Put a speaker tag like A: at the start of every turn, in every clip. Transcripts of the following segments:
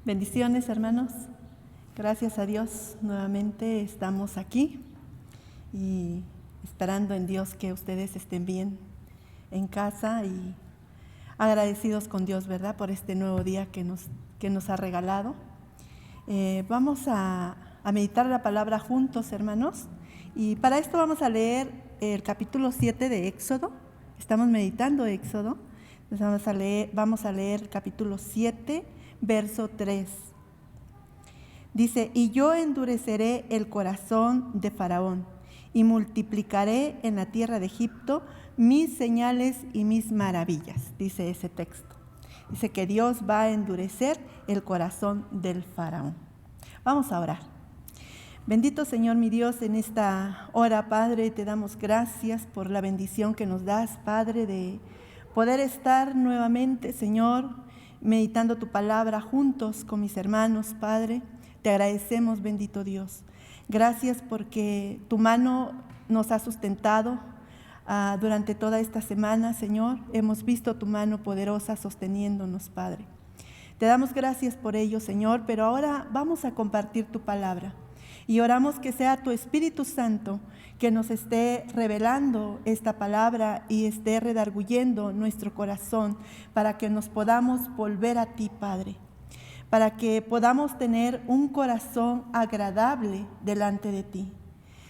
A: Bendiciones, hermanos. Gracias a Dios, nuevamente estamos aquí y esperando en Dios que ustedes estén bien en casa y agradecidos con Dios, ¿verdad?, por este nuevo día que nos ha regalado. Vamos a meditar la palabra juntos, hermanos, y para esto vamos a leer el capítulo 7 de Éxodo. Estamos meditando Éxodo. Entonces vamos a leer el capítulo 7, verso 3. Dice: y yo endureceré el corazón de Faraón y multiplicaré en la tierra de Egipto mis señales y mis maravillas. Dice ese texto. Dice que Dios va a endurecer el corazón del Faraón. Vamos a orar. Bendito Señor mi Dios, en esta hora, Padre, te damos gracias por la bendición que nos das, Padre, de poder estar nuevamente, Señor, meditando tu palabra juntos con mis hermanos, Padre. Te agradecemos, bendito Dios. Gracias porque tu mano nos ha sustentado durante toda esta semana, Señor. Hemos visto tu mano poderosa sosteniéndonos, Padre. Te damos gracias por ello, Señor, pero ahora vamos a compartir tu palabra. Y oramos que sea tu Espíritu Santo que nos esté revelando esta palabra y esté redarguyendo nuestro corazón para que nos podamos volver a ti, Padre, para que podamos tener un corazón agradable delante de ti.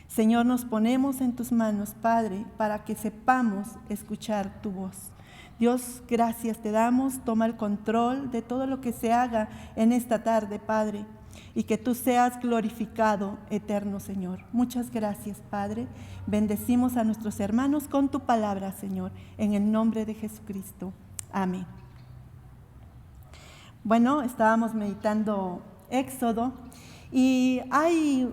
A: Señor, nos ponemos en tus manos, Padre, para que sepamos escuchar tu voz. Dios, gracias te damos. Toma el control de todo lo que se haga en esta tarde, Padre, y que tú seas glorificado, eterno Señor. Muchas gracias, Padre. Bendecimos a nuestros hermanos con tu palabra, Señor, en el nombre de Jesucristo. Amén. Bueno, estábamos meditando Éxodo y hay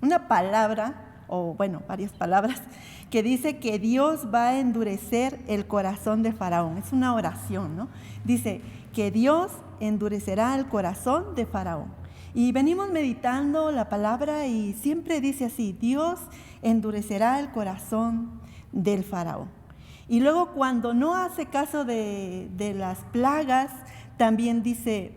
A: una palabra, o bueno, varias palabras, que dice que Dios va a endurecer el corazón de Faraón. Es una oración, ¿no? Dice que Dios endurecerá el corazón de Faraón. Y venimos meditando la palabra y siempre dice así: Dios endurecerá el corazón del Faraón. Y luego cuando no hace caso de las plagas, también dice: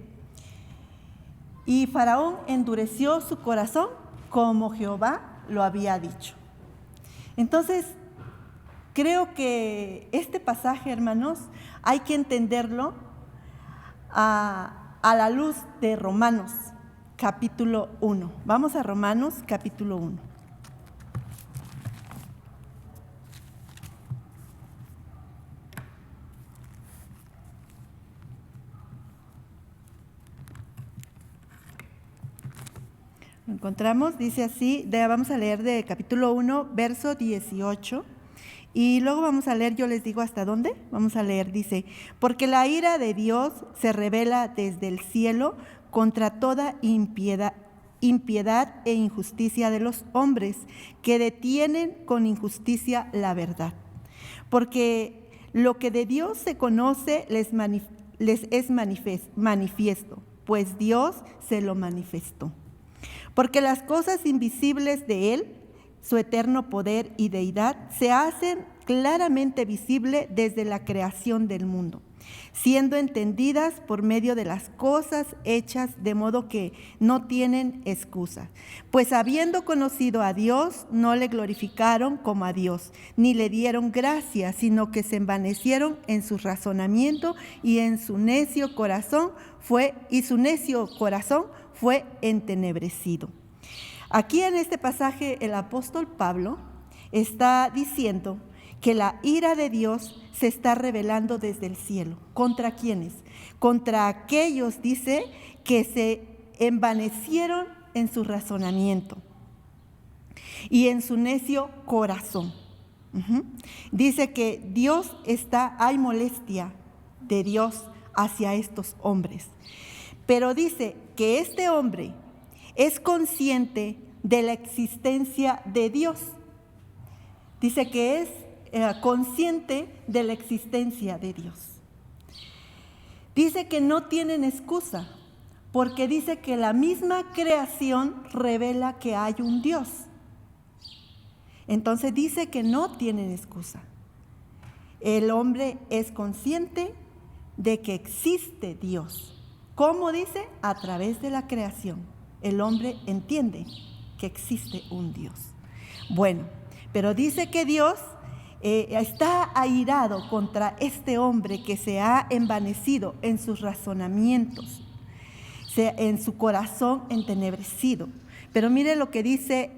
A: y Faraón endureció su corazón como Jehová lo había dicho. Entonces, creo que este pasaje, hermanos, hay que entenderlo a la luz de Romanos, capítulo 1. Vamos a Romanos, capítulo 1. Lo encontramos, dice así, vamos a leer de capítulo 1, verso 18. Y luego vamos a leer, yo les digo hasta dónde, vamos a leer, dice: porque la ira de Dios se revela desde el cielo contra toda impiedad e injusticia de los hombres que detienen con injusticia la verdad. Porque lo que de Dios se conoce les es manifiesto, pues Dios se lo manifestó. Porque las cosas invisibles de Él, su eterno poder y deidad, se hacen claramente visible desde la creación del mundo, siendo entendidas por medio de las cosas hechas, de modo que no tienen excusa. Pues habiendo conocido a Dios, no le glorificaron como a Dios, ni le dieron gracia, sino que se envanecieron en su razonamiento y su necio corazón fue entenebrecido. Aquí en este pasaje el apóstol Pablo está diciendo que la ira de Dios se está revelando desde el cielo. ¿Contra quiénes? Contra aquellos, dice, que se envanecieron en su razonamiento y en su necio corazón. Dice que hay molestia de Dios hacia estos hombres. Pero dice que este hombre es consciente de la existencia de Dios. Dice que es consciente de la existencia de Dios. Dice que no tienen excusa, porque dice que la misma creación revela que hay un Dios. Entonces dice que no tienen excusa. El hombre es consciente de que existe Dios. ¿Cómo dice? A través de la creación. El hombre entiende que existe un Dios. Bueno, pero dice que Dios está airado contra este hombre que se ha envanecido en sus razonamientos, en su corazón entenebrecido. Pero mire lo que dice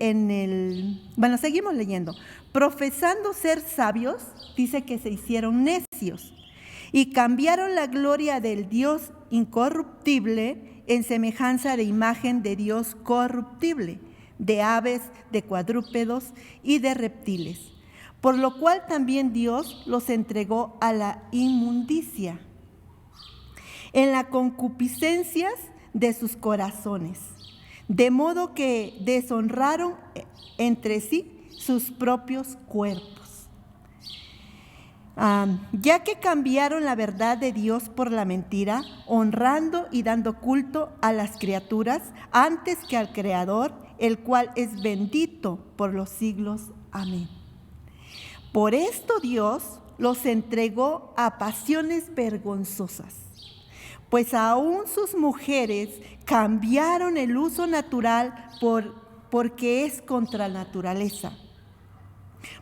A: seguimos leyendo. Profesando ser sabios, dice que se hicieron necios y cambiaron la gloria del Dios incorruptible en semejanza de imagen de Dios corruptible, de aves, de cuadrúpedos y de reptiles, por lo cual también Dios los entregó a la inmundicia en las concupiscencias de sus corazones, de modo que deshonraron entre sí sus propios cuerpos. Ya que cambiaron la verdad de Dios por la mentira, honrando y dando culto a las criaturas antes que al Creador, el cual es bendito por los siglos. Amén. Por esto Dios los entregó a pasiones vergonzosas, pues aún sus mujeres cambiaron el uso natural porque es contra naturaleza,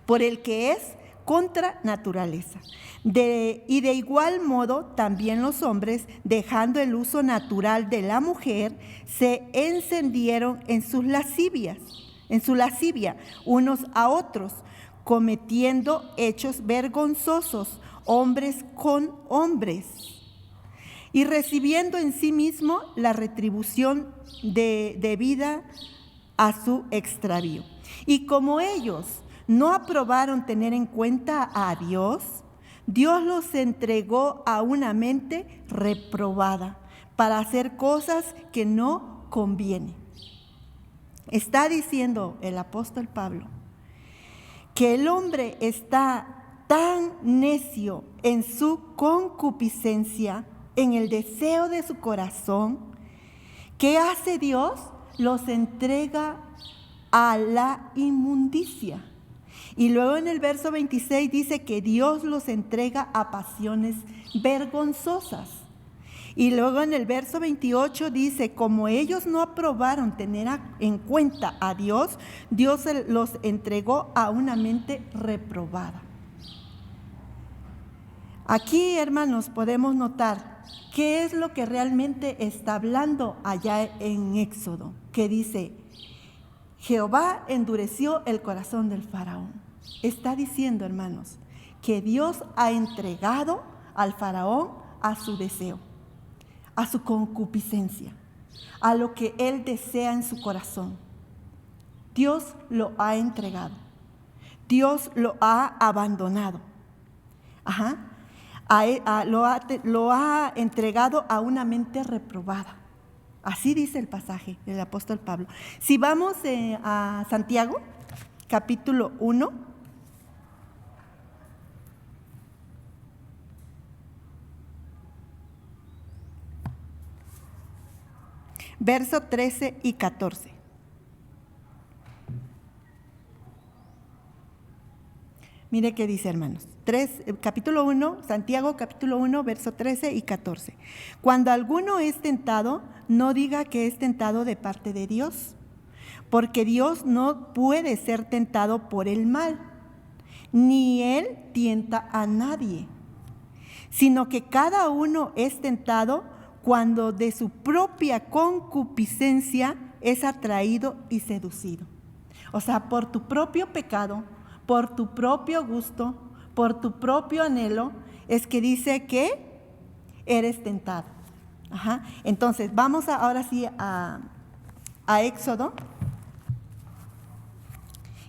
A: por el que es contra naturaleza. Y de igual modo también los hombres, dejando el uso natural de la mujer, se encendieron en su lascivia unos a otros, cometiendo hechos vergonzosos, hombres con hombres, y recibiendo en sí mismo la retribución debida a su extravío. Y como ellos no aprobaron tener en cuenta a Dios, Dios los entregó a una mente reprobada para hacer cosas que no convienen. Está diciendo el apóstol Pablo que el hombre está tan necio en su concupiscencia, en el deseo de su corazón. ¿Qué hace Dios? Los entrega a la inmundicia. Y luego en el verso 26 dice que Dios los entrega a pasiones vergonzosas. Y luego en el verso 28 dice, como ellos no aprobaron tener en cuenta a Dios, Dios los entregó a una mente reprobada. Aquí, hermanos, podemos notar qué es lo que realmente está hablando allá en Éxodo, que dice, Jehová endureció el corazón del faraón. Está diciendo, hermanos, que Dios ha entregado al faraón a su deseo, a su concupiscencia, a lo que él desea en su corazón. Dios lo ha entregado. Dios lo ha abandonado. Lo ha entregado a una mente reprobada. Así dice el pasaje del apóstol Pablo. Si vamos a Santiago, capítulo 1, verso 13 y 14. Mire qué dice, hermanos. Capítulo 1, Santiago capítulo 1, verso 13 y 14. Cuando alguno es tentado, no diga que es tentado de parte de Dios, porque Dios no puede ser tentado por el mal, ni Él tienta a nadie, sino que cada uno es tentado cuando de su propia concupiscencia es atraído y seducido. O sea, por tu propio pecado, por tu propio gusto, por tu propio anhelo, es que dice que eres tentado. Entonces, vamos ahora sí a Éxodo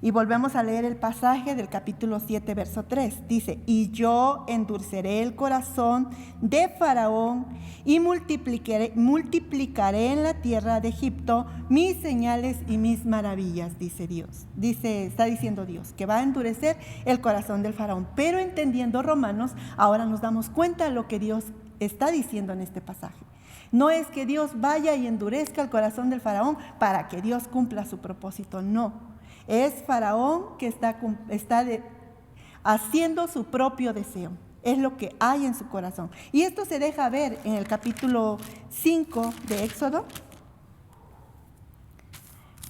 A: y volvemos a leer el pasaje del capítulo 7, verso 3. Dice, y yo endureceré el corazón de Faraón y multiplicaré en la tierra de Egipto mis señales y mis maravillas, dice Dios. Está diciendo Dios que va a endurecer el corazón del Faraón. Pero entendiendo Romanos, ahora nos damos cuenta de lo que Dios está diciendo en este pasaje. No es que Dios vaya y endurezca el corazón del Faraón para que Dios cumpla su propósito, no. Es Faraón que está haciendo su propio deseo. es lo que hay en su corazón. Y esto se deja ver en el capítulo 5 de Éxodo.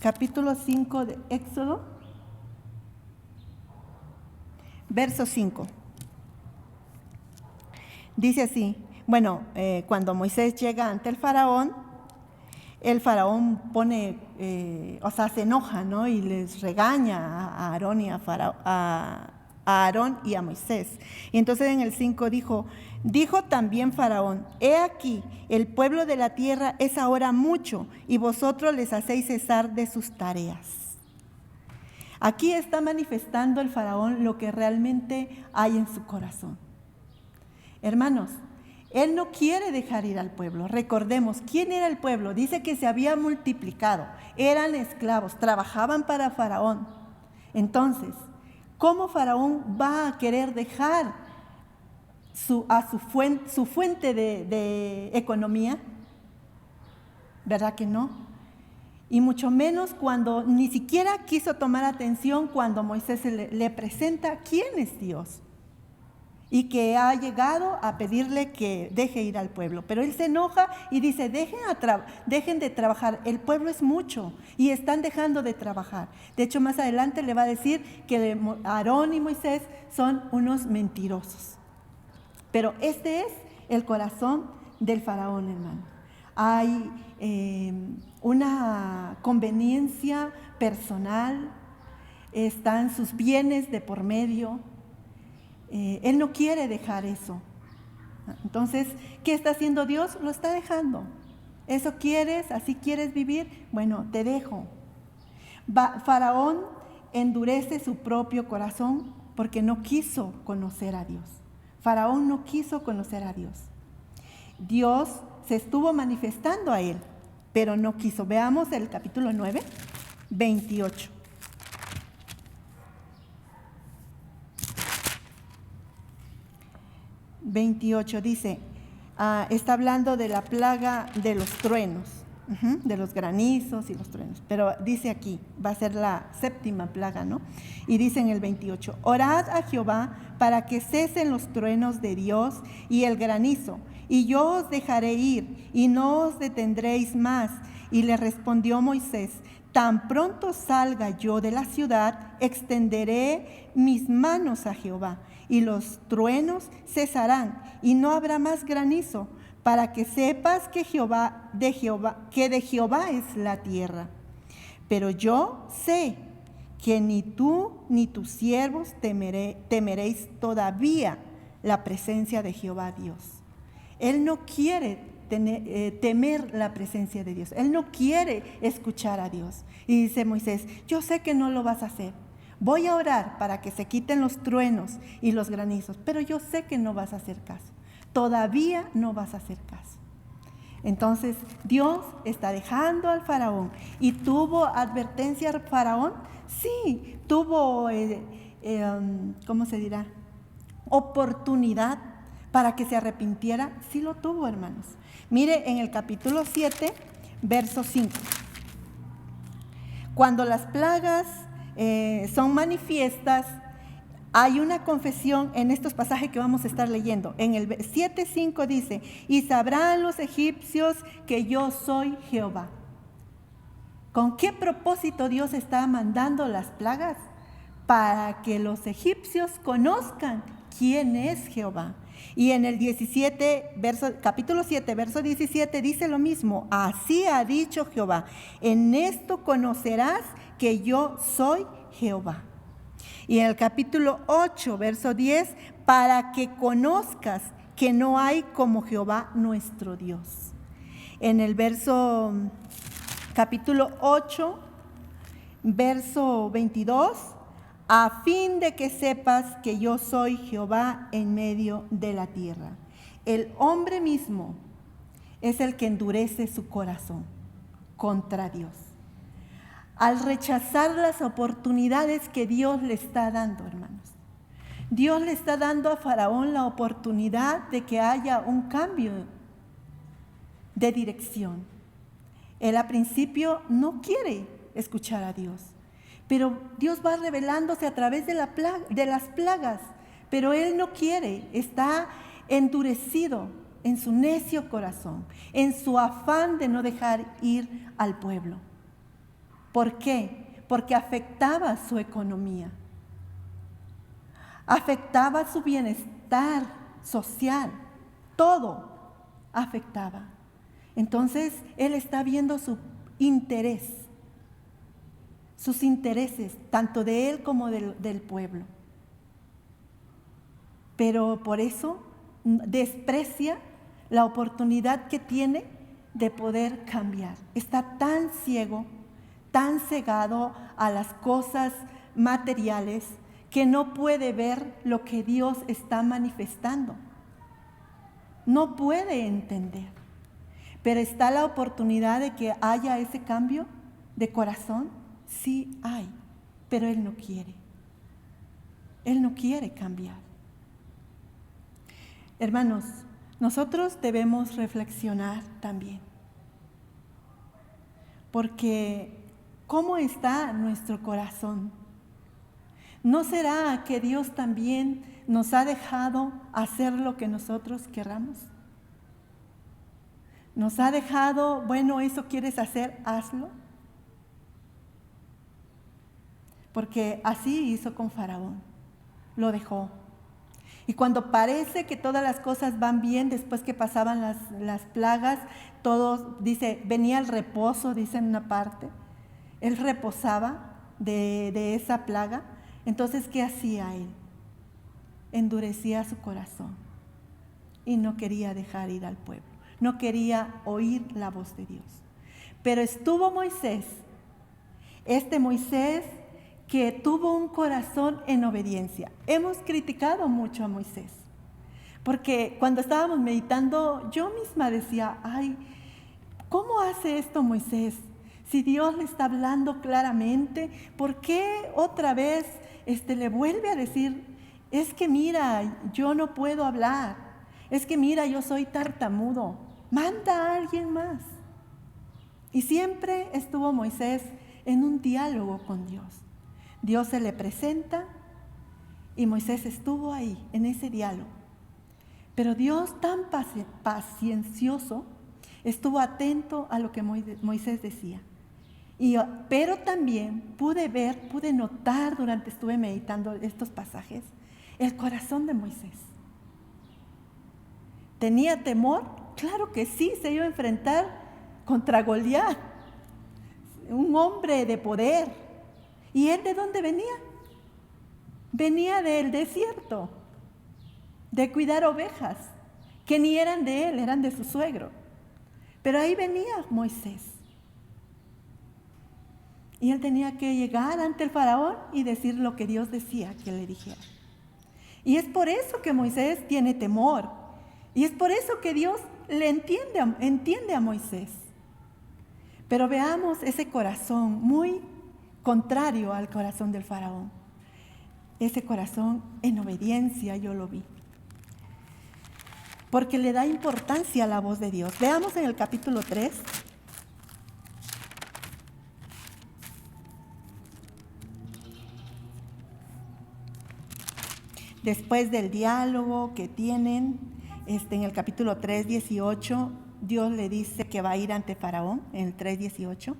A: Capítulo 5 de Éxodo, verso 5. Dice así, bueno, cuando Moisés llega ante el faraón pone, se enoja, ¿no? Y les regaña a Aarón y a Aarón y a Moisés. Y entonces en el 5 dijo también Faraón: he aquí, el pueblo de la tierra es ahora mucho, y vosotros les hacéis cesar de sus tareas. Aquí está manifestando el Faraón lo que realmente hay en su corazón. Hermanos, él no quiere dejar ir al pueblo. Recordemos, ¿quién era el pueblo? Dice que se había multiplicado, eran esclavos, trabajaban para Faraón. Entonces, ¿cómo Faraón va a querer dejar su fuente de economía? ¿Verdad que no? Y mucho menos cuando ni siquiera quiso tomar atención cuando Moisés le presenta quién es Dios. Y que ha llegado a pedirle que deje ir al pueblo. Pero él se enoja y dice: dejen de trabajar, el pueblo es mucho y están dejando de trabajar. De hecho, más adelante le va a decir que Aarón y Moisés son unos mentirosos. Pero este es el corazón del faraón, hermano. Hay una conveniencia personal, están sus bienes de por medio. Él no quiere dejar eso. Entonces, ¿qué está haciendo Dios? Lo está dejando. ¿Eso quieres? ¿Así quieres vivir? Bueno, te dejo. Faraón endurece su propio corazón porque no quiso conocer a Dios. Faraón no quiso conocer a Dios. Dios se estuvo manifestando a él, pero no quiso. Veamos el capítulo 9, 28. Dice, está hablando de la plaga de los truenos, de los granizos y los truenos, pero dice aquí, va a ser la 7ª plaga, ¿no? Y dice en el 28, orad a Jehová para que cesen los truenos de Dios y el granizo, y yo os dejaré ir, y no os detendréis más. Y le respondió Moisés: tan pronto salga yo de la ciudad, extenderé mis manos a Jehová, y los truenos cesarán, y no habrá más granizo, para que sepas que de Jehová es la tierra. Pero yo sé que ni tú ni tus siervos temeréis todavía la presencia de Jehová Dios. Él no quiere temer la presencia de Dios. Él no quiere escuchar a Dios. Y dice Moisés: yo sé que no lo vas a hacer. Voy a orar para que se quiten los truenos y los granizos, pero yo sé que no vas a hacer caso. Todavía no vas a hacer caso. Entonces Dios está dejando al faraón. ¿Y tuvo advertencia al faraón? Sí, tuvo, ¿cómo se dirá? Oportunidad para que se arrepintiera. Sí lo tuvo, hermanos. Mire en el capítulo 7, verso 5. Cuando las plagas son manifiestas, hay una confesión en estos pasajes que vamos a estar leyendo. En el 7:5 dice: y sabrán los egipcios que yo soy Jehová. ¿Con qué propósito Dios está mandando las plagas? Para que los egipcios conozcan quién es Jehová. Y en el capítulo 7, verso 17 dice lo mismo: así ha dicho Jehová, en esto conocerás que yo soy Jehová. Y en el capítulo 8, verso 10, para que conozcas que no hay como Jehová nuestro Dios. En el capítulo 8, verso 22, a fin de que sepas que yo soy Jehová en medio de la tierra. El hombre mismo es el que endurece su corazón contra Dios, al rechazar las oportunidades que Dios le está dando, hermanos. Dios le está dando a Faraón la oportunidad de que haya un cambio de dirección. Él al principio no quiere escuchar a Dios, pero Dios va revelándose a través de las plagas pero él no quiere, está endurecido en su necio corazón, en su afán de no dejar ir al pueblo. ¿Por qué? Porque afectaba su economía, afectaba su bienestar social, todo afectaba. Entonces él está viendo su interés, sus intereses, tanto de él como del pueblo. Pero por eso desprecia la oportunidad que tiene de poder cambiar. Está tan ciego, tan cegado a las cosas materiales, que no puede ver lo que Dios está manifestando. No puede entender. Pero está la oportunidad de que haya ese cambio de corazón. Sí hay, pero él no quiere. Él no quiere cambiar. Hermanos, nosotros debemos reflexionar también. Porque ¿cómo está nuestro corazón? ¿No será que Dios también nos ha dejado hacer lo que nosotros queramos? Nos ha dejado, bueno, eso quieres hacer, hazlo. Porque así hizo con Faraón, lo dejó. Y cuando parece que todas las cosas van bien, después que pasaban las plagas, todos, dice, venía el reposo, dice en una parte, él reposaba de esa plaga. Entonces, ¿qué hacía él? Endurecía su corazón y no quería dejar ir al pueblo. No quería oír la voz de Dios. Pero estuvo Moisés, este Moisés que tuvo un corazón en obediencia. Hemos criticado mucho a Moisés, porque cuando estábamos meditando, yo misma decía, ay, ¿cómo hace esto Moisés? Si Dios le está hablando claramente, ¿por qué otra vez le vuelve a decir, es que mira, yo no puedo hablar, es que mira, yo soy tartamudo? Manda a alguien más. Y siempre estuvo Moisés en un diálogo con Dios. Dios se le presenta y Moisés estuvo ahí, en ese diálogo. Pero Dios, tan paciencioso, estuvo atento a lo que Moisés decía. Pero también pude notar durante estuve meditando estos pasajes, el corazón de Moisés. ¿Tenía temor? Claro que sí, se iba a enfrentar contra Goliat, un hombre de poder. ¿Y él de dónde venía? Venía del desierto, de cuidar ovejas, que ni eran de él, eran de su suegro. Pero ahí venía Moisés. Y él tenía que llegar ante el faraón y decir lo que Dios decía que le dijera. Y es por eso que Moisés tiene temor. Y es por eso que Dios le entiende a Moisés. Pero veamos ese corazón muy contrario al corazón del faraón. Ese corazón en obediencia yo lo vi. Porque le da importancia a la voz de Dios. Veamos en el capítulo 3. Después del diálogo que tienen, en el capítulo 3, 18, Dios le dice que va a ir ante Faraón, en el 3, 18.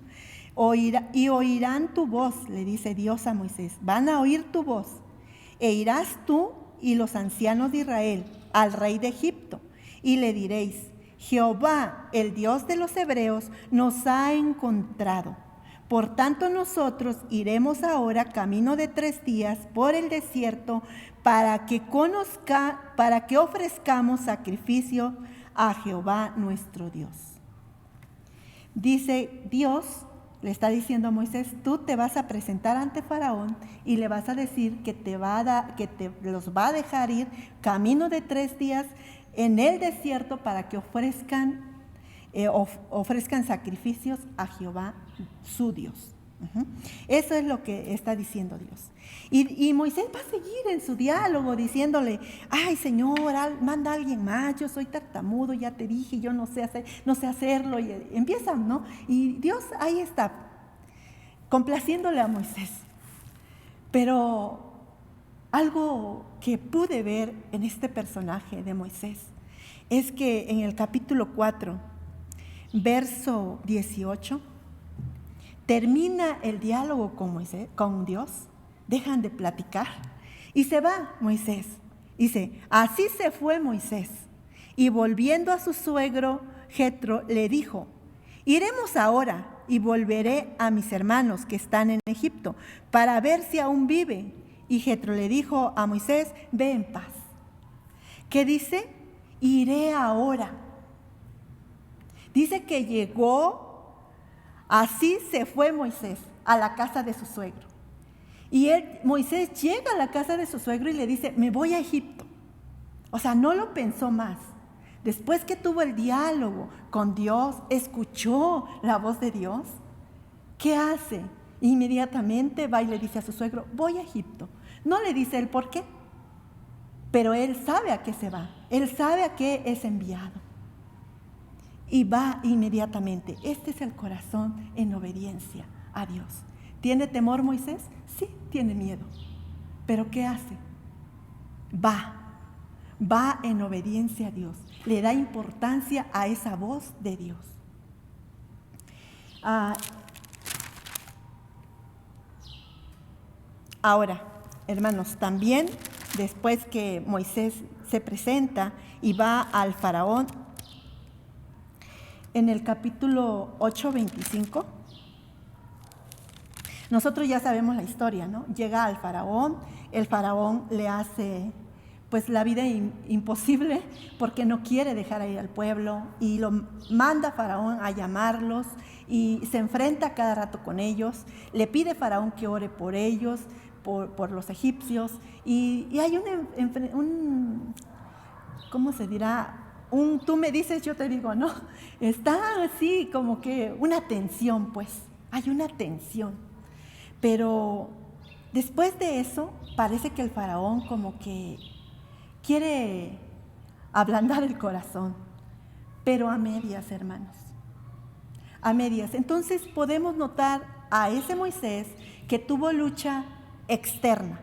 A: Y oirán tu voz, le dice Dios a Moisés. Van a oír tu voz. E irás tú y los ancianos de Israel al rey de Egipto, y le diréis, Jehová, el Dios de los hebreos, nos ha encontrado. Por tanto, nosotros iremos ahora camino de 3 días por el desierto para que ofrezcamos sacrificio a Jehová nuestro Dios. Dice Dios, le está diciendo a Moisés, tú te vas a presentar ante Faraón y le vas a decir que los va a dejar ir camino de 3 días en el desierto para que ofrezcan sacrificios a Jehová su Dios. Eso es lo que está diciendo Dios. Y Moisés va a seguir en su diálogo diciéndole, ay Señor, manda a alguien más, yo soy tartamudo, ya te dije, yo no sé hacerlo. Y empiezan, ¿no? Y Dios ahí está, complaciéndole a Moisés. Pero algo que pude ver en este personaje de Moisés es que en el capítulo 4, verso 18, termina el diálogo con Moisés, con Dios, dejan de platicar y se va Moisés. Dice, así se fue Moisés y volviendo a su suegro Jetro le dijo, iremos ahora y volveré a mis hermanos que están en Egipto para ver si aún vive. Y Jetro le dijo a Moisés, ve en paz. ¿Qué dice? Iré ahora. Dice que llegó, así se fue Moisés a la casa de su suegro. Y Moisés llega a la casa de su suegro y le dice, me voy a Egipto. O sea, no lo pensó más. Después que tuvo el diálogo con Dios, escuchó la voz de Dios, ¿qué hace? Inmediatamente va y le dice a su suegro, voy a Egipto. No le dice el por qué, pero él sabe a qué se va. Él sabe a qué es enviado. Y va inmediatamente. Este es el corazón en obediencia a Dios. ¿Tiene temor Moisés? Sí, tiene miedo. ¿Pero qué hace? Va en obediencia a Dios. Le da importancia a esa voz de Dios. Ahora, hermanos, también después que Moisés se presenta y va al faraón, en el capítulo 8, 25, nosotros ya sabemos la historia, ¿no? Llega al faraón, el faraón le hace pues la vida imposible porque no quiere dejar ir al pueblo y lo manda Faraón a llamarlos y se enfrenta cada rato con ellos, le pide a Faraón que ore por ellos, por los egipcios y hay un ¿cómo se dirá? Tú me dices, yo te digo, no, está así como que una tensión, pues, hay una tensión, pero después de eso parece que el faraón como que quiere ablandar el corazón, pero a medias, hermanos, a medias. Entonces podemos notar a ese Moisés que tuvo lucha externa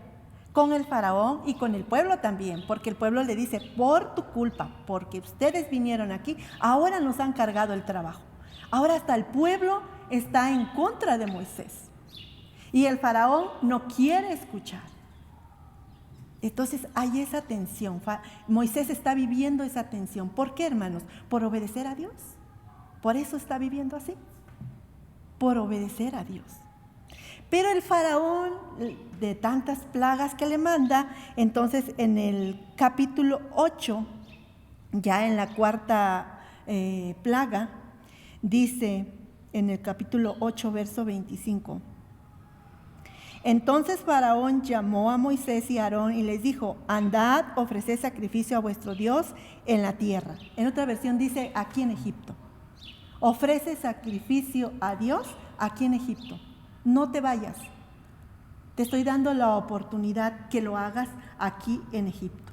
A: con el faraón y con el pueblo también, porque el pueblo le dice, por tu culpa, porque ustedes vinieron aquí, ahora nos han cargado el trabajo. Ahora hasta el pueblo está en contra de Moisés. Y el faraón no quiere escuchar. Entonces hay esa tensión. Moisés está viviendo esa tensión. ¿Por qué, hermanos? Por obedecer a Dios. Por eso está viviendo así. Por obedecer a Dios. Pero el faraón, de tantas plagas que le manda, entonces en el capítulo 8, ya en la cuarta plaga, dice en el capítulo 8, verso 25. Entonces Faraón llamó a Moisés y a Aarón y les dijo, andad, ofreced sacrificio a vuestro Dios en la tierra. En otra versión dice, aquí en Egipto. Ofrece sacrificio a Dios aquí en Egipto. No te vayas. Te estoy dando la oportunidad que lo hagas aquí en Egipto.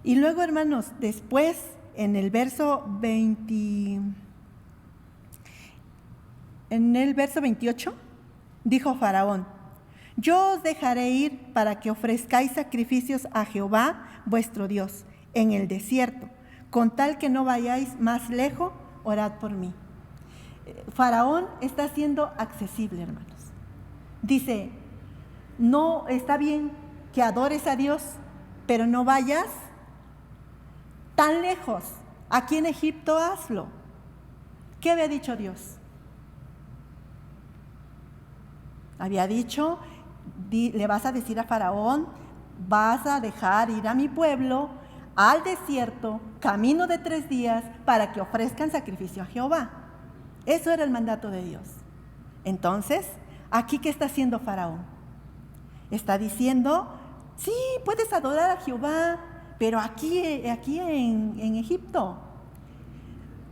A: Y luego, hermanos, después en el verso 28, dijo Faraón, yo os dejaré ir para que ofrezcáis sacrificios a Jehová vuestro Dios en el desierto, con tal que no vayáis más lejos, orad por mí. Faraón está siendo accesible, hermanos. Dice, no está bien que adores a Dios, pero no vayas tan lejos. Aquí en Egipto hazlo. ¿Qué había dicho Dios? Había dicho, le vas a decir a Faraón, vas a dejar ir a mi pueblo al desierto, camino de 3 días, para que ofrezcan sacrificio a Jehová. Eso era el mandato de Dios. Entonces, ¿aquí qué está haciendo Faraón? Está diciendo, sí, puedes adorar a Jehová, pero aquí en Egipto.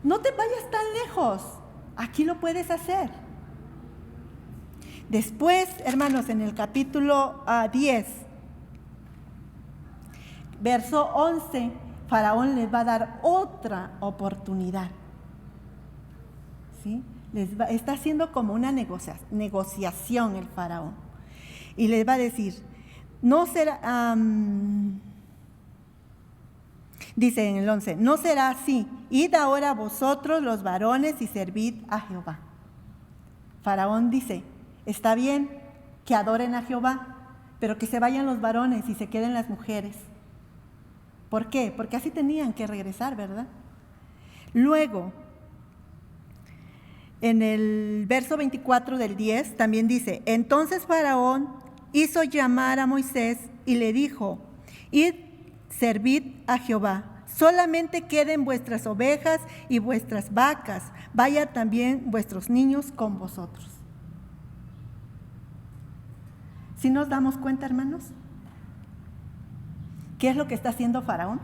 A: No te vayas tan lejos, aquí lo puedes hacer. Después, hermanos, en el capítulo 10, verso 11, Faraón les va a dar otra oportunidad. ¿Sí? Está haciendo como una negociación el faraón. Y les va a decir, no será, dice en el 11, no será así. Id ahora vosotros los varones y servid a Jehová. Faraón dice, está bien que adoren a Jehová, pero que se vayan los varones y se queden las mujeres. ¿Por qué? Porque así tenían que regresar, ¿verdad? Luego, en el verso 24 del 10 también dice, entonces Faraón hizo llamar a Moisés y le dijo, id, servid a Jehová, solamente queden vuestras ovejas y vuestras vacas, vaya también vuestros niños con vosotros. ¿Sí nos damos cuenta, hermanos? ¿Qué es lo que está haciendo Faraón?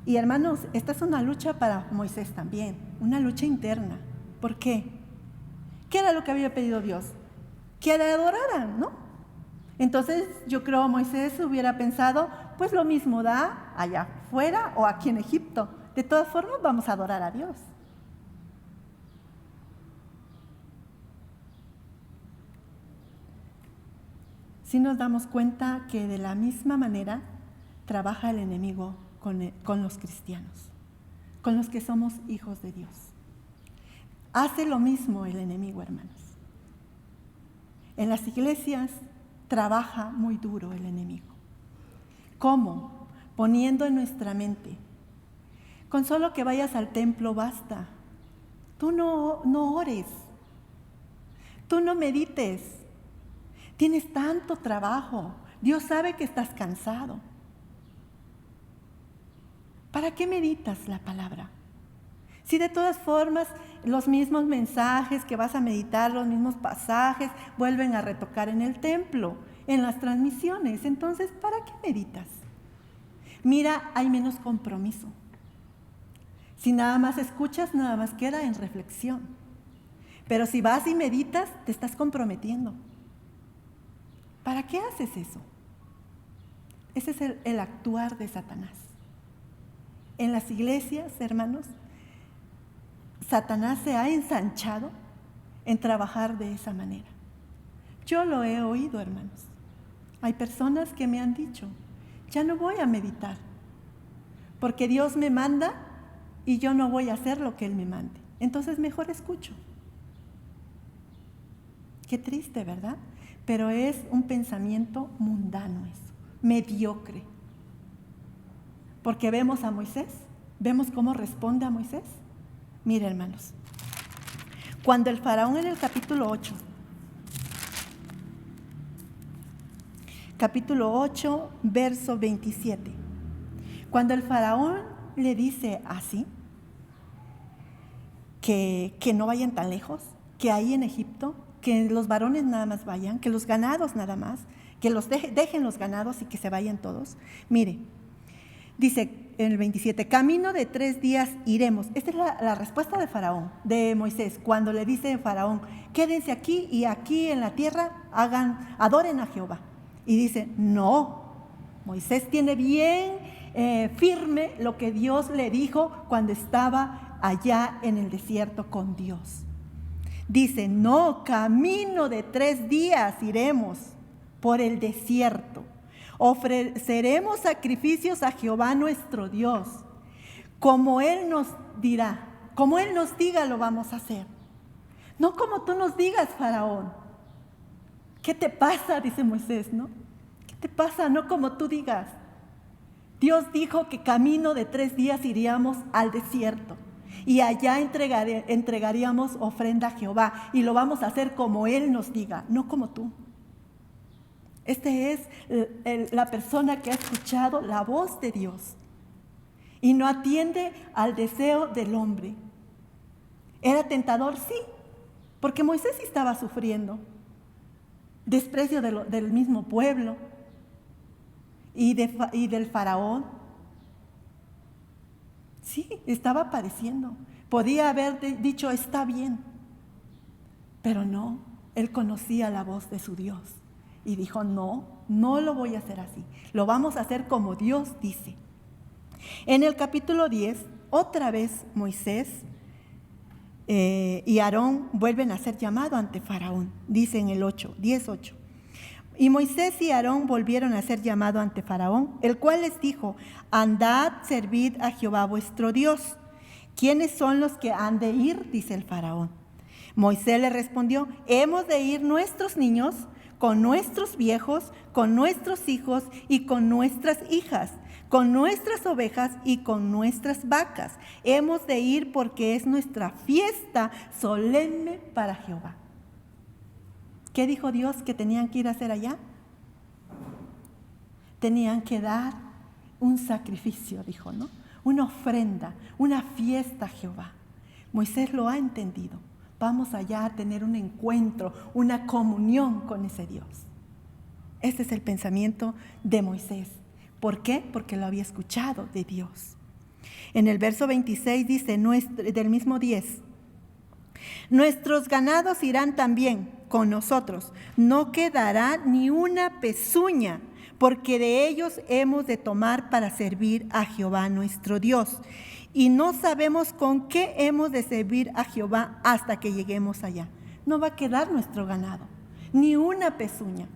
A: Y hermanos, esta es una lucha para Moisés también, una lucha interna. ¿Por qué? ¿Qué era lo que había pedido Dios? Que le adoraran, ¿no? Entonces yo creo Moisés hubiera pensado, pues lo mismo da allá afuera o aquí en Egipto. De todas formas vamos a adorar a Dios. Sí nos damos cuenta que de la misma manera trabaja el enemigo con los cristianos, con los que somos hijos de Dios. Hace lo mismo el enemigo, hermanos. En las iglesias trabaja muy duro el enemigo. ¿Cómo? Poniendo en nuestra mente, con solo que vayas al templo basta. Tú no ores, tú no medites. Tienes tanto trabajo. Dios sabe que estás cansado. ¿Para qué meditas la palabra? Si de todas formas los mismos mensajes que vas a meditar, los mismos pasajes, vuelven a retocar en el templo, en las transmisiones, entonces, ¿para qué meditas? Mira, hay menos compromiso. Si nada más escuchas, nada más queda en reflexión. Pero si vas y meditas, te estás comprometiendo. ¿Para qué haces eso? Ese es el actuar de Satanás. En las iglesias, hermanos, Satanás se ha ensanchado en trabajar de esa manera. Yo lo he oído, hermanos. Hay personas que me han dicho, ya no voy a meditar, porque Dios me manda y yo no voy a hacer lo que Él me mande. Entonces mejor escucho. Qué triste, ¿verdad? Pero es un pensamiento mundano eso, mediocre. Porque vemos a Moisés, vemos cómo responde a Moisés. Mire, hermanos, cuando el faraón en el capítulo 8, verso 27, cuando el faraón le dice así, que no vayan tan lejos, que ahí en Egipto, que los varones nada más vayan, que los ganados nada más, que los dejen los ganados y que se vayan todos. Mire, dice en el 27, camino de 3 días iremos. Esta es la respuesta de Faraón, de Moisés, cuando le dice Faraón, quédense aquí y aquí en la tierra adoren a Jehová. Y dice, no, Moisés tiene bien firme lo que Dios le dijo cuando estaba allá en el desierto con Dios. Dice, no, camino de 3 días iremos por el desierto. Ofreceremos sacrificios a Jehová nuestro Dios. Como Él nos dirá, como Él nos diga lo vamos a hacer. No como tú nos digas, Faraón. ¿Qué te pasa? Dice Moisés, ¿no? ¿Qué te pasa? No como tú digas. Dios dijo que camino de 3 días iríamos al desierto. Y allá entregaríamos ofrenda a Jehová. Y lo vamos a hacer como Él nos diga, no como tú. Este es la persona que ha escuchado la voz de Dios y no atiende al deseo del hombre. ¿Era tentador? Sí, porque Moisés estaba sufriendo desprecio del mismo pueblo y del faraón. Sí, estaba padeciendo. Podía haber dicho, está bien, pero no, él conocía la voz de su Dios. Y dijo, no lo voy a hacer así. Lo vamos a hacer como Dios dice. En el capítulo 10, otra vez Moisés y Aarón vuelven a ser llamados ante Faraón, dice en el 10:8. Y Moisés y Aarón volvieron a ser llamados ante Faraón, el cual les dijo: andad, servid a Jehová vuestro Dios. ¿Quiénes son los que han de ir?, dice el Faraón. Moisés le respondió: hemos de ir nuestros niños, con nuestros viejos, con nuestros hijos y con nuestras hijas, con nuestras ovejas y con nuestras vacas. Hemos de ir porque es nuestra fiesta solemne para Jehová. ¿Qué dijo Dios que tenían que ir a hacer allá? Tenían que dar un sacrificio, dijo, ¿no? Una ofrenda, una fiesta a Jehová. Moisés lo ha entendido. Vamos allá a tener un encuentro, una comunión con ese Dios. Ese es el pensamiento de Moisés. ¿Por qué? Porque lo había escuchado de Dios. En el verso 26 dice, del mismo 10, nuestros ganados irán también con nosotros, no quedará ni una pezuña, porque de ellos hemos de tomar para servir a Jehová nuestro Dios. Y no sabemos con qué hemos de servir a Jehová hasta que lleguemos allá. No va a quedar nuestro ganado, ni una pezuña.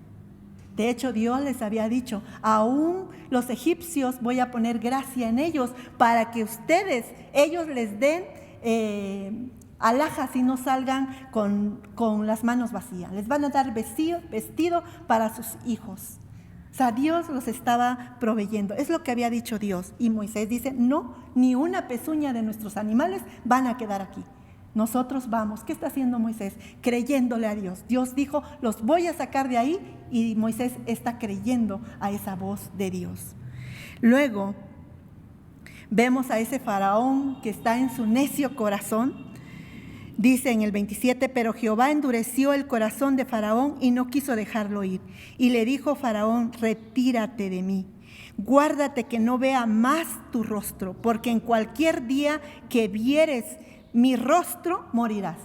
A: De hecho, Dios les había dicho, aún los egipcios voy a poner gracia en ellos para que ellos les den alhajas y no salgan con las manos vacías. Les van a dar vestido para sus hijos. O sea, Dios los estaba proveyendo. Es lo que había dicho Dios. Y Moisés dice, no, ni una pezuña de nuestros animales van a quedar aquí. Nosotros vamos. ¿Qué está haciendo Moisés? Creyéndole a Dios. Dios dijo, los voy a sacar de ahí, y Moisés está creyendo a esa voz de Dios. Luego, vemos a ese faraón que está en su necio corazón. Dice en el 27, pero Jehová endureció el corazón de Faraón y no quiso dejarlo ir. Y le dijo Faraón, retírate de mí, guárdate que no vea más tu rostro, porque en cualquier día que vieres mi rostro, morirás.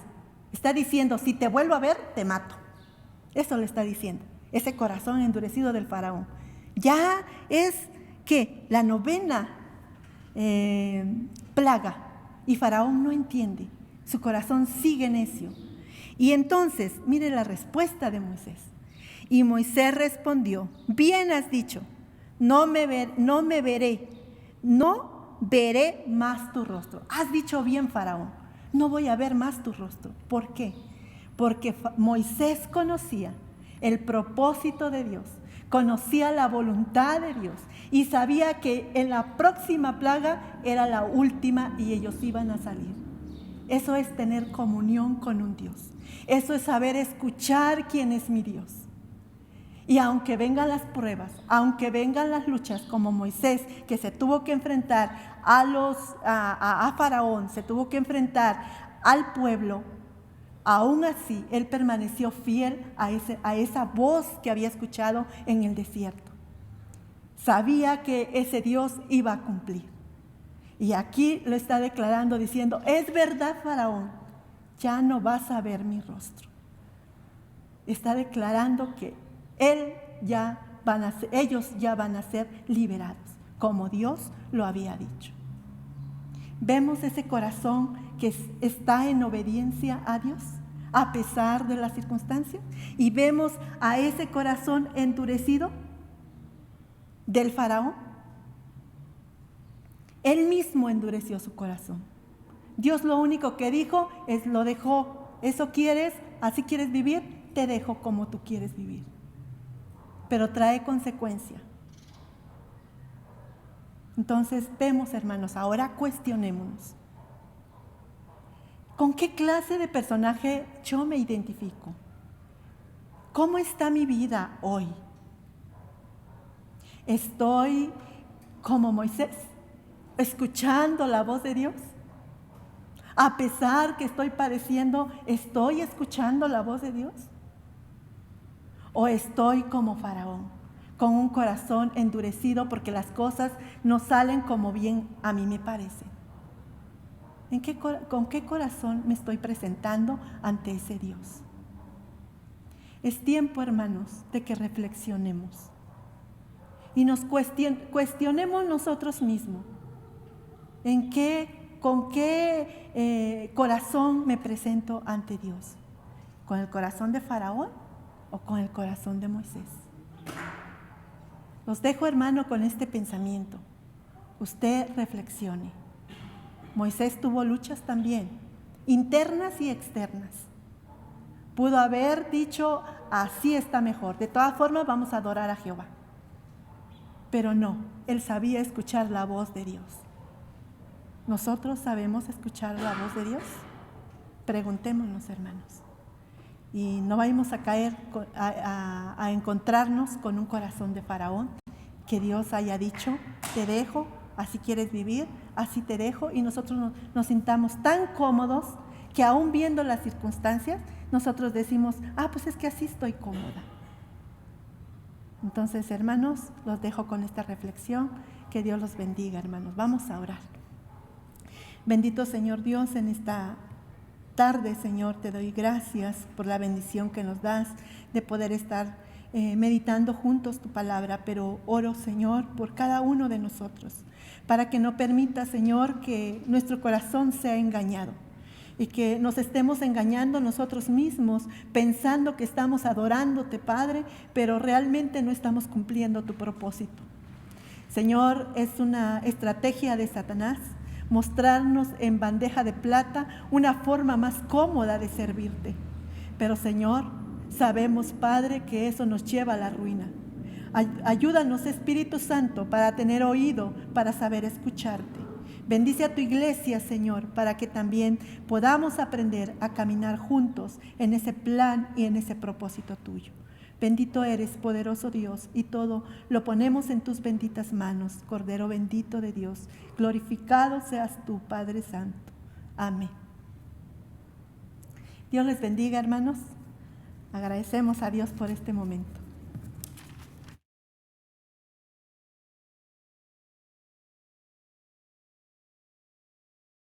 A: Está diciendo, si te vuelvo a ver, te mato. Eso le está diciendo, ese corazón endurecido del Faraón. Ya es que la 9ª plaga, y Faraón no entiende. Su corazón sigue necio. Y entonces, mire la respuesta de Moisés. Y Moisés respondió, bien has dicho, no veré más tu rostro. Has dicho bien, Faraón, no voy a ver más tu rostro. ¿Por qué? Porque Moisés conocía el propósito de Dios, conocía la voluntad de Dios y sabía que en la próxima plaga era la última y ellos iban a salir. Eso es tener comunión con un Dios. Eso es saber escuchar quién es mi Dios. Y aunque vengan las pruebas, aunque vengan las luchas, como Moisés, que se tuvo que enfrentar a Faraón, se tuvo que enfrentar al pueblo, aún así él permaneció fiel a esa voz que había escuchado en el desierto. Sabía que ese Dios iba a cumplir. Y aquí lo está declarando diciendo, es verdad, Faraón, ya no vas a ver mi rostro. Está declarando que ellos ya van a ser liberados, como Dios lo había dicho. Vemos ese corazón que está en obediencia a Dios, a pesar de las circunstancias, y vemos a ese corazón endurecido del Faraón. Él mismo endureció su corazón. Dios lo único que dijo es, lo dejó. ¿Eso quieres? ¿Así quieres vivir? Te dejo como tú quieres vivir. Pero trae consecuencia. Entonces vemos, hermanos, ahora cuestionémonos. ¿Con qué clase de personaje yo me identifico? ¿Cómo está mi vida hoy? ¿Estoy como Moisés, escuchando la voz de Dios? A pesar que estoy padeciendo, ¿estoy escuchando la voz de Dios? ¿O estoy como Faraón, con un corazón endurecido porque las cosas no salen como bien a mí me parece? ¿Con qué corazón me estoy presentando ante ese Dios? Es tiempo, hermanos, de que reflexionemos y nos cuestionemos nosotros mismos. ¿En qué corazón me presento ante Dios? ¿Con el corazón de Faraón o con el corazón de Moisés? Los dejo, hermano, con este pensamiento. Usted reflexione. Moisés tuvo luchas también, internas y externas. Pudo haber dicho, así está mejor, de todas formas vamos a adorar a Jehová. Pero no, él sabía escuchar la voz de Dios. ¿Nosotros sabemos escuchar la voz de Dios? Preguntémonos, hermanos. Y no vayamos a caer, a encontrarnos con un corazón de Faraón, que Dios haya dicho, te dejo, así quieres vivir, así te dejo, y nosotros nos sintamos tan cómodos que aún viendo las circunstancias, nosotros decimos, pues es que así estoy cómoda. Entonces, hermanos, los dejo con esta reflexión. Que Dios los bendiga, hermanos. Vamos a orar. Bendito Señor Dios, en esta tarde, Señor, te doy gracias por la bendición que nos das de poder estar meditando juntos tu palabra, pero oro, Señor, por cada uno de nosotros, para que no permita, Señor, que nuestro corazón sea engañado y que nos estemos engañando nosotros mismos, pensando que estamos adorándote, Padre, pero realmente no estamos cumpliendo tu propósito. Señor, es una estrategia de Satanás mostrarnos en bandeja de plata una forma más cómoda de servirte. Pero, Señor, sabemos, Padre, que eso nos lleva a la ruina. Ayúdanos, Espíritu Santo, para tener oído, para saber escucharte. Bendice a tu iglesia, Señor, para que también podamos aprender a caminar juntos en ese plan y en ese propósito tuyo. Bendito eres, poderoso Dios, y todo lo ponemos en tus benditas manos. Cordero bendito de Dios, glorificado seas tú, Padre Santo. Amén. Dios les bendiga, hermanos. Agradecemos a Dios por este momento.